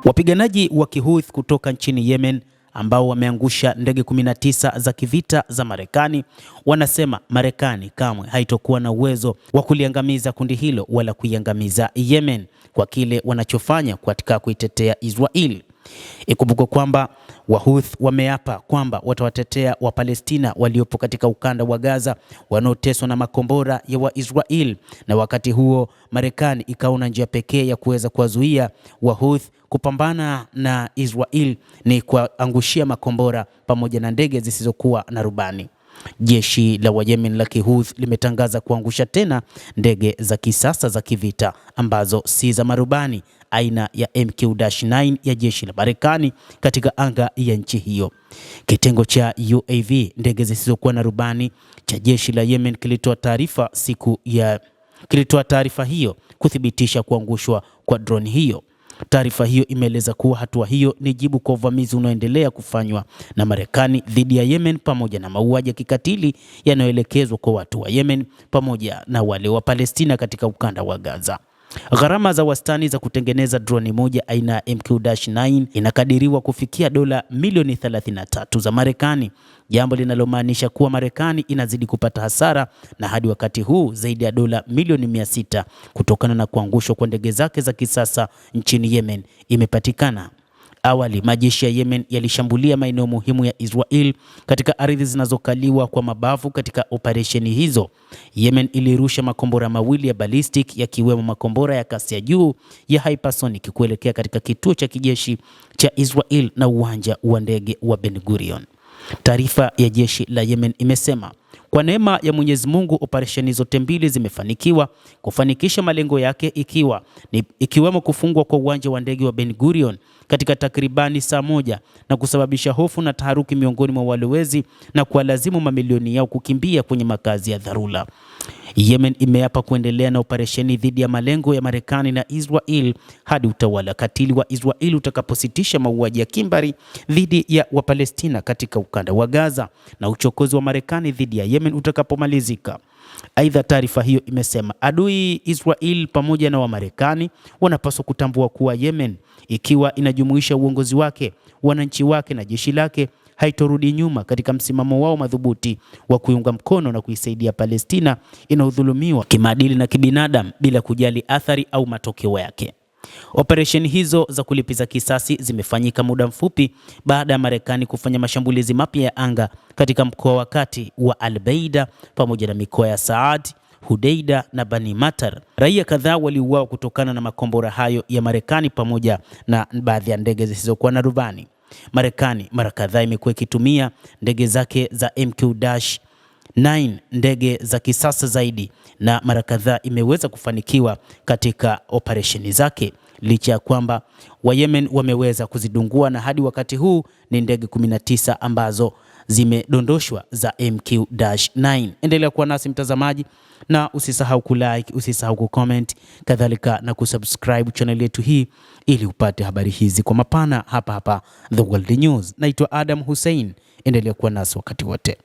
Wapiganaji wa Kihouthi kutoka nchini Yemen ambao wameangusha ndege 19 za kivita za Marekani wanasema Marekani kamwe haitokuwa na uwezo wa kuliangamiza kundi hilo wala kuiangamiza Yemen kwa kile wanachofanya katika kuitetea Israel. Ikumbukwe kwamba Wahouthi wameapa kwamba watawatetea Wapalestina waliopo katika ukanda wa Gaza wanaoteswa na makombora ya Waisrael, na wakati huo Marekani ikaona njia pekee ya kuweza kuwazuia Wahouthi kupambana na Israel ni kuangushia makombora pamoja na ndege zisizokuwa na rubani. Jeshi la Yemen la Kihouthi limetangaza kuangusha tena ndege za kisasa za kivita ambazo si za marubani aina ya MQ-9 ya jeshi la Marekani katika anga ya nchi hiyo. Kitengo cha UAV, ndege zisizokuwa na rubani cha jeshi la Yemen kilitoa taarifa hiyo kuthibitisha kuangushwa kwa drone hiyo. Taarifa hiyo imeeleza kuwa hatua hiyo ni jibu kwa uvamizi unaoendelea kufanywa na Marekani dhidi ya Yemen pamoja na mauaji ya kikatili yanayoelekezwa kwa watu wa Yemen pamoja na wale wa Palestina katika ukanda wa Gaza. Gharama za wastani za kutengeneza droni moja aina ya MQ-9 inakadiriwa kufikia dola milioni 33 za Marekani, jambo linalomaanisha kuwa Marekani inazidi kupata hasara, na hadi wakati huu zaidi ya dola milioni 600 kutokana na kuangushwa kwa ndege zake za kisasa nchini Yemen imepatikana. Awali majeshi ya Yemen yalishambulia maeneo muhimu ya Israel katika ardhi zinazokaliwa kwa mabavu. Katika operesheni hizo, Yemen ilirusha makombora mawili ya ballistic yakiwemo makombora ya kasi ya juu ya hypersonic kuelekea katika kituo cha kijeshi cha Israel na uwanja wa ndege wa Ben Gurion. Taarifa ya jeshi la Yemen imesema kwa neema ya Mwenyezi Mungu operesheni zote mbili zimefanikiwa kufanikisha malengo yake, ikiwemo kufungwa kwa uwanja wa ndege wa Ben Gurion katika takribani saa moja na kusababisha hofu na taharuki miongoni mwa walowezi na kuwalazimu mamilioni yao kukimbia kwenye makazi ya dharura. Yemen imeapa kuendelea na operesheni dhidi ya malengo ya Marekani na Israel hadi utawala katili wa Israel utakapositisha mauaji ya kimbari dhidi ya Wapalestina katika ukanda wa Gaza na uchokozi wa Marekani dhidi ya Yemen utakapomalizika. Aidha, taarifa hiyo imesema adui Israel pamoja na Wamarekani wanapaswa kutambua kuwa Yemen, ikiwa inajumuisha uongozi wake, wananchi wake na jeshi lake, haitorudi nyuma katika msimamo wao madhubuti wa kuiunga mkono na kuisaidia Palestina inayodhulumiwa kimaadili na kibinadamu bila kujali athari au matokeo yake. Operesheni hizo za kulipiza kisasi zimefanyika muda mfupi baada ya Marekani kufanya mashambulizi mapya ya anga katika mkoa wa kati wa Al-Baida pamoja na mikoa ya Saad, Hudaida na Bani Matar. Raia kadhaa waliuawa kutokana na makombora hayo ya Marekani pamoja na baadhi ya ndege zisizokuwa na rubani. Marekani mara kadhaa imekuwa ikitumia ndege zake za MQ-9, ndege za kisasa zaidi, na mara kadhaa imeweza kufanikiwa katika operesheni zake, licha ya kwamba Wayemen wameweza kuzidungua, na hadi wakati huu ni ndege 19 ambazo zimedondoshwa za MQ-9. Endelea kuwa nasi mtazamaji, na usisahau kulike, usisahau kucomment, kadhalika na kusubscribe channel yetu hii ili upate habari hizi kwa mapana hapa The World News. Naitwa Adam Hussein, endelea kuwa nasi wakati wote.